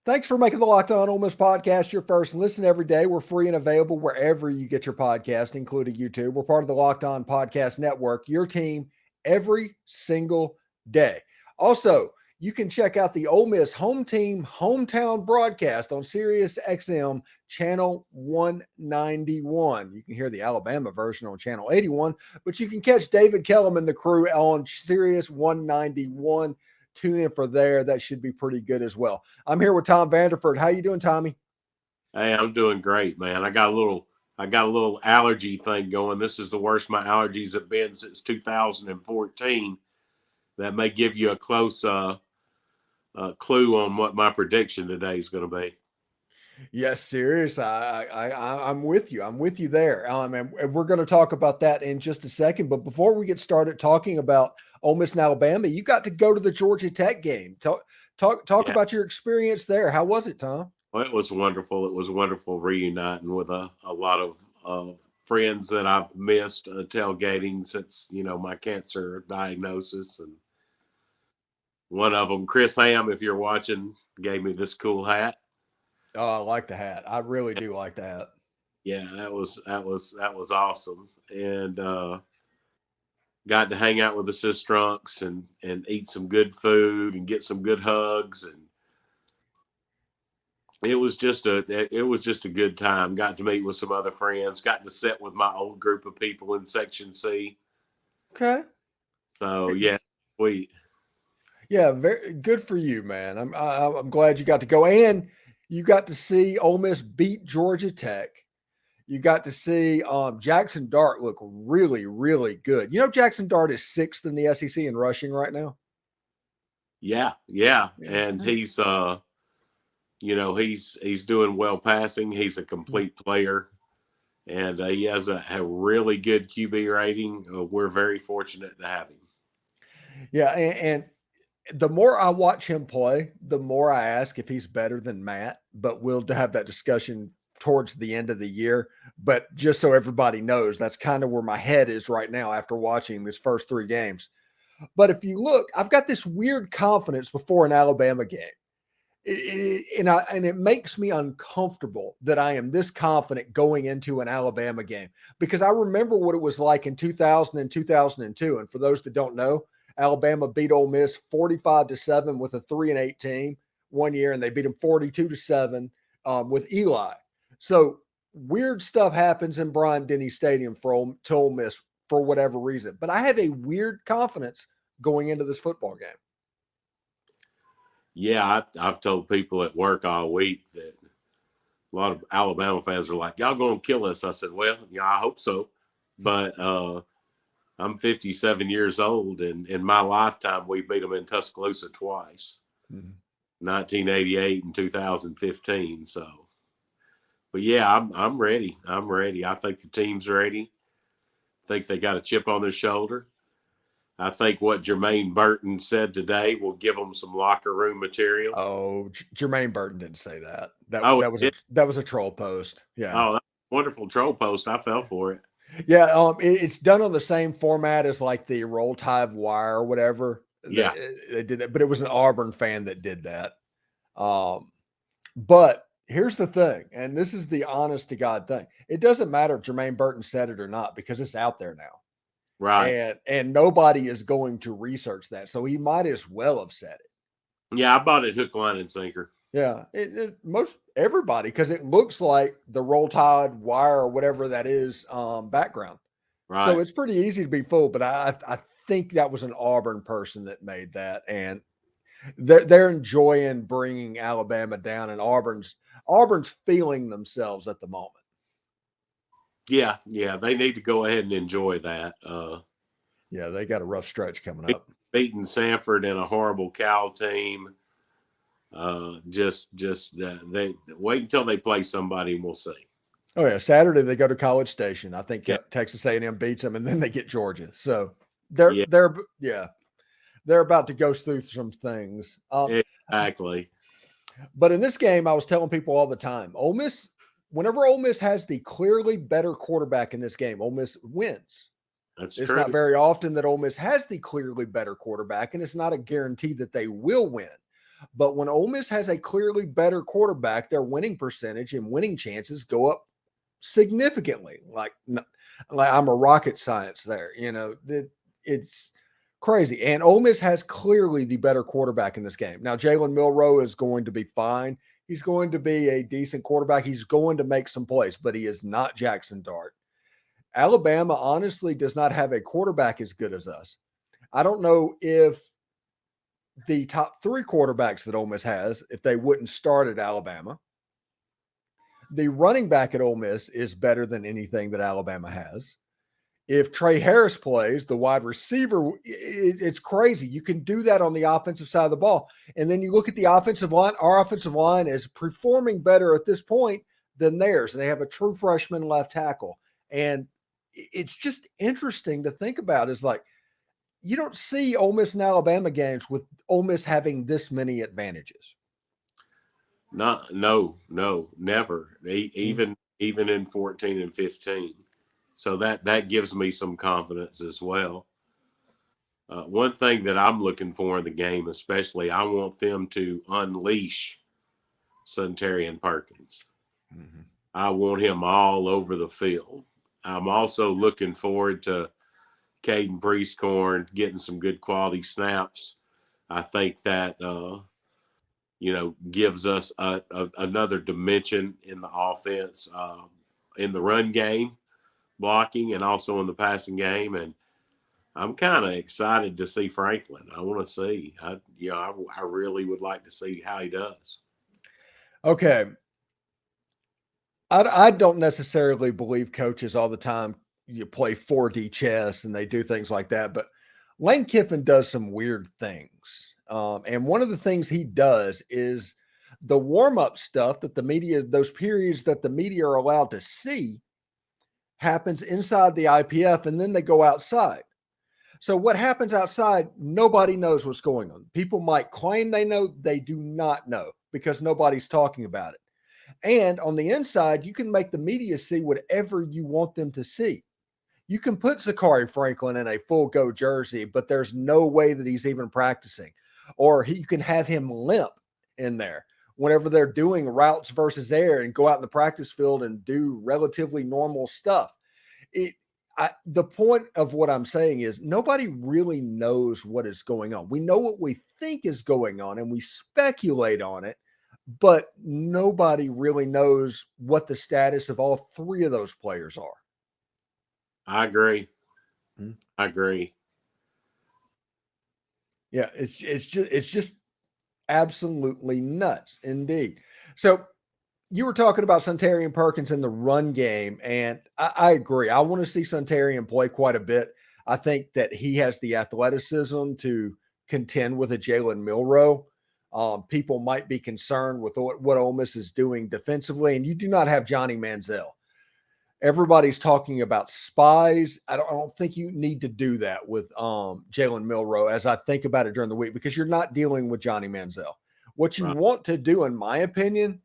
Thanks for making the Locked On Ole Miss podcast your first listen every day. We're free and available wherever you get your podcast, including YouTube. We're part of the Locked On Podcast Network, your team every single day. Also, you can check out the Ole Miss Home Team Hometown broadcast on Sirius XM Channel 191. You can hear the Alabama version on Channel 81, but you can catch David Kellum and the crew on Sirius 191. Tune in for there. That should be pretty good as well. I'm here with Tom Vanderford. How you doing, Tommy? Hey, I'm doing great, man. I got a little allergy thing going. This is the worst my allergies have been since 2014. That may give you a close clue on what my prediction today is going to be. Yes, serious. I'm with you. I'm with you there. And we're going to talk about that in just a second. But before we get started talking about Ole Miss and Alabama, you got to go to the Georgia Tech game. Talk about your experience there. How was it, Tom? Well, it was wonderful. It was wonderful reuniting with a lot of friends that I've missed tailgating since, my cancer diagnosis. And one of them, Chris Ham, if you're watching, gave me this cool hat. Oh, I like the hat. I really do like the hat. Yeah, that was awesome. And got to hang out with the Sistrunks and eat some good food and get some good hugs, and it was just a good time. Got to meet with some other friends, got to sit with my old group of people in Section C. Okay. So yeah, sweet. Yeah, very good for you, man. I'm glad you got to go, and you got to see Ole Miss beat Georgia Tech. You got to see Jackson Dart look really, really good. Jackson Dart is 6th in the SEC in rushing right now. Yeah. And he's he's doing well passing. He's a complete player, and he has a really good QB rating. We're very fortunate to have him. Yeah, and the more I watch him play, the more I ask if he's better than Matt, but we'll have that discussion towards the end of the year. But just so everybody knows, that's kind of where my head is right now after watching these first 3 games. But if you look, I've got this weird confidence before an Alabama game. And it makes me uncomfortable that I am this confident going into an Alabama game, because I remember what it was like in 2000 and 2002. And for those that don't know, Alabama beat Ole Miss 45-7 with a 3-8 team one year, and they beat them 42-7 with Eli. So weird stuff happens in Bryant-Denny Stadium to Ole Miss for whatever reason. But I have a weird confidence going into this football game. Yeah, I've told people at work all week that a lot of Alabama fans are like, y'all going to kill us. I said, well, yeah, I hope so. But I'm 57 years old, and in my lifetime, we beat them in Tuscaloosa twice, 1988 and 2015. So, but yeah, I'm ready. I'm ready. I think the team's ready. I think they got a chip on their shoulder. I think what Jermaine Burton said today will give them some locker room material. Oh, Jermaine Burton didn't say that. That was a troll post. Yeah. Oh, that's a wonderful troll post. I fell for it. Yeah, it's done on the same format as like the Roll Tide Wire or whatever. Yeah, they did that, but it was an Auburn fan that did that. But here's the thing, and this is the honest to God thing. It doesn't matter if Jermaine Burton said it or not, because it's out there now. Right. And nobody is going to research that. So he might as well have said it. Yeah, I bought it hook, line, and sinker. Yeah, most everybody, because it looks like the Roll Tide Wire or whatever that is background. Right. So it's pretty easy to be fooled. But I think that was an Auburn person that made that, and they're enjoying bringing Alabama down, and Auburn's feeling themselves at the moment. Yeah, they need to go ahead and enjoy that. Yeah, they got a rough stretch coming up. Beating Sanford in a horrible Cal team. They wait until they play somebody and we'll see. Oh yeah, Saturday they go to College Station. I think Texas A&M beats them, and then they get Georgia. So they're about to go through some things. Exactly. But in this game, I was telling people all the time, whenever Ole Miss has the clearly better quarterback in this game, Ole Miss wins. It's true. Not very often that Ole Miss has the clearly better quarterback, and it's not a guarantee that they will win. But when Ole Miss has a clearly better quarterback, their winning percentage and winning chances go up significantly. Like I'm a rocket science there. It's crazy. And Ole Miss has clearly the better quarterback in this game. Now, Jalen Milroe is going to be fine. He's going to be a decent quarterback. He's going to make some plays, but he is not Jackson Dart. Alabama honestly does not have a quarterback as good as us. I don't know if the top 3 quarterbacks that Ole Miss has, if they wouldn't start at Alabama. The running back at Ole Miss is better than anything that Alabama has. If Trey Harris plays, the wide receiver, it's crazy. You can do that on the offensive side of the ball. And then you look at the offensive line. Our offensive line is performing better at this point than theirs. They have a true freshman left tackle. And it's just interesting to think about is like, you don't see Ole Miss and Alabama games with Ole Miss having this many advantages. No, never. Even in 14 and 15. So that gives me some confidence as well. One thing that I'm looking for in the game, especially, I want them to unleash Suntarine Perkins. Mm-hmm. I want him all over the field. I'm also looking forward to Caden Priestcorn getting some good quality snaps. I think that gives us another dimension in the offense, in the run game, blocking, and also in the passing game. And I'm kind of excited to see Franklin. I want to see. I really would like to see how he does. Okay. I don't necessarily believe coaches all the time you play 4D chess and they do things like that, but Lane Kiffin does some weird things. And one of the things he does is the warm-up stuff that the media, those periods that the media are allowed to see, happens inside the IPF, and then they go outside. So what happens outside, nobody knows what's going on. People might claim they know, they do not know because nobody's talking about it. And on the inside, you can make the media see whatever you want them to see. You can put Zachary Franklin in a full go jersey, but there's no way that he's even practicing. Or you can have him limp in there whenever they're doing routes versus air and go out in the practice field and do relatively normal stuff. The point of what I'm saying is nobody really knows what is going on. We know what we think is going on and we speculate on it, but nobody really knows what the status of all 3 of those players are. I agree. I agree. Yeah, it's just absolutely nuts indeed. So you were talking about Suntarine Perkins in the run game, and I agree. I want to see Suntarine play quite a bit. I think that he has the athleticism to contend with a Jalen Milroe. People might be concerned with what Ole Miss is doing defensively, and you do not have Johnny Manziel. Everybody's talking about spies. I don't think you need to do that with Jalen Milroe as I think about it during the week because you're not dealing with Johnny Manziel. What you want to do, in my opinion,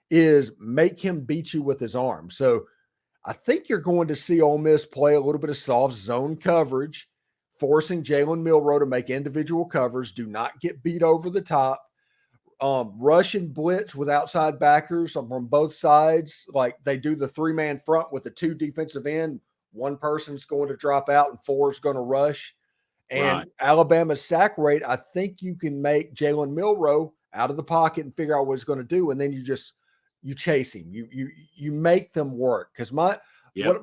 is make him beat you with his arm. So I think you're going to see Ole Miss play a little bit of soft zone coverage, forcing Jalen Milroe to make individual covers. Do not get beat over the top. Rush and blitz with outside backers from both sides. Like they do the 3-man front with the 2 defensive end. One person's going to drop out and 4 is going to rush. And Alabama's sack rate, I think you can make Jalen Milroe out of the pocket and figure out what he's going to do. And then you chase him. You make them work. Because what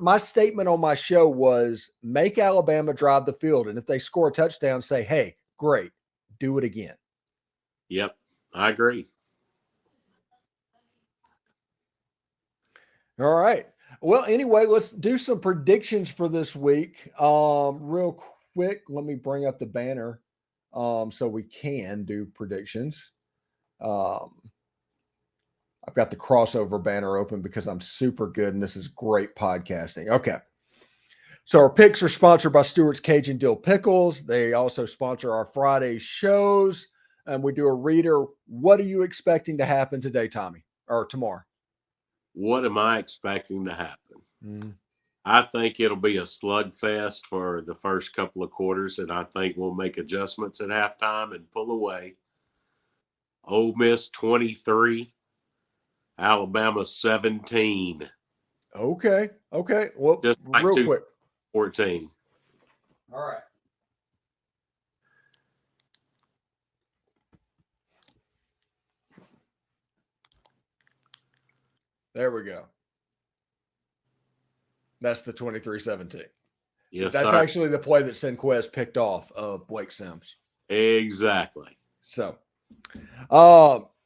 my statement on my show was make Alabama drive the field. And if they score a touchdown, say, hey, great, do it again. Yep. I agree. All right. Well, anyway, let's do some predictions for this week. Real quick, let me bring up the banner so we can do predictions. I've got the crossover banner open because I'm super good and this is great podcasting. Okay. So our picks are sponsored by Stewart's Cajun Dill Pickles. They also sponsor our Friday shows. And we do a reader. What are you expecting to happen today, Tommy, or tomorrow? What am I expecting to happen? I think it'll be a slugfest for the first couple of quarters, and I think we'll make adjustments at halftime and pull away. Ole Miss 23, Alabama 17. Okay. Well, Just like real quick. 14. All right. There we go. That's the 23-17. Yes, That's sir. actually the play that Senquez picked off of Blake Sims. Exactly. So,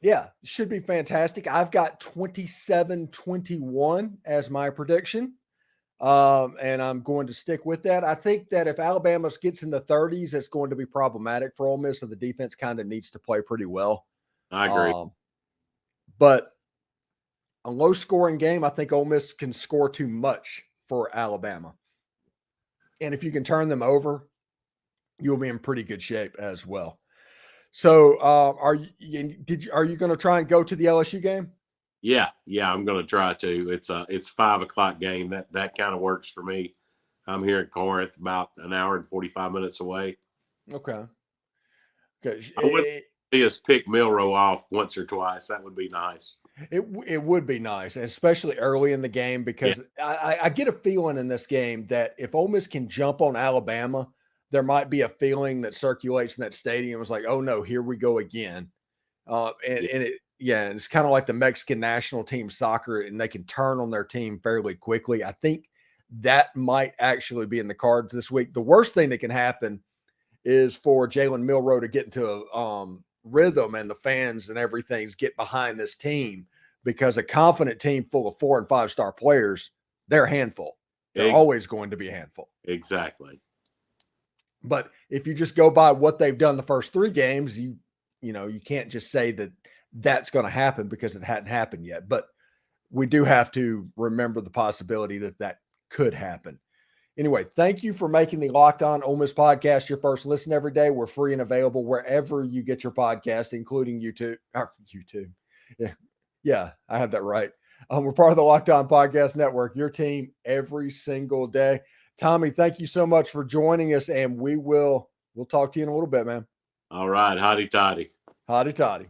yeah, should be fantastic. I've got 27-21 as my prediction. And I'm going to stick with that. I think that if Alabama gets in the 30s, it's going to be problematic for Ole Miss. So the defense kind of needs to play pretty well. I agree. But a low scoring game, I think Ole Miss can score too much for Alabama. And if you can turn them over, you'll be in pretty good shape as well. So, are you going to try and go to the LSU game? Yeah, I'm going to try to. It's 5:00 game. That kind of works for me. I'm here in Corinth, about an hour and 45 minutes away. Okay. I would see us pick Milroe off once or twice. That would be nice. It would be nice, especially early in the game, because I get a feeling in this game that if Ole Miss can jump on Alabama, there might be a feeling that circulates in that stadium. It's like, oh no, here we go again. And it's kind of like the Mexican national team soccer, and they can turn on their team fairly quickly. I think that might actually be in the cards this week. The worst thing that can happen is for Jalen Milroe to get into a rhythm and the fans and everything's get behind this team, because a confident team full of 4- and 5-star players, they're a handful. They're always going to be a handful. Exactly. But if you just go by what they've done the first 3 games, you can't just say that that's going to happen because it hadn't happened yet. But we do have to remember the possibility that could happen. Anyway, thank you for making the Locked On Ole Miss podcast your first listen every day. We're free and available wherever you get your podcast, including YouTube. Yeah, I had that right. We're part of the Locked On Podcast Network, your team every single day. Tommy, thank you so much for joining us, and we'll talk to you in a little bit, man. All right. Hotty toddy. Hotty toddy.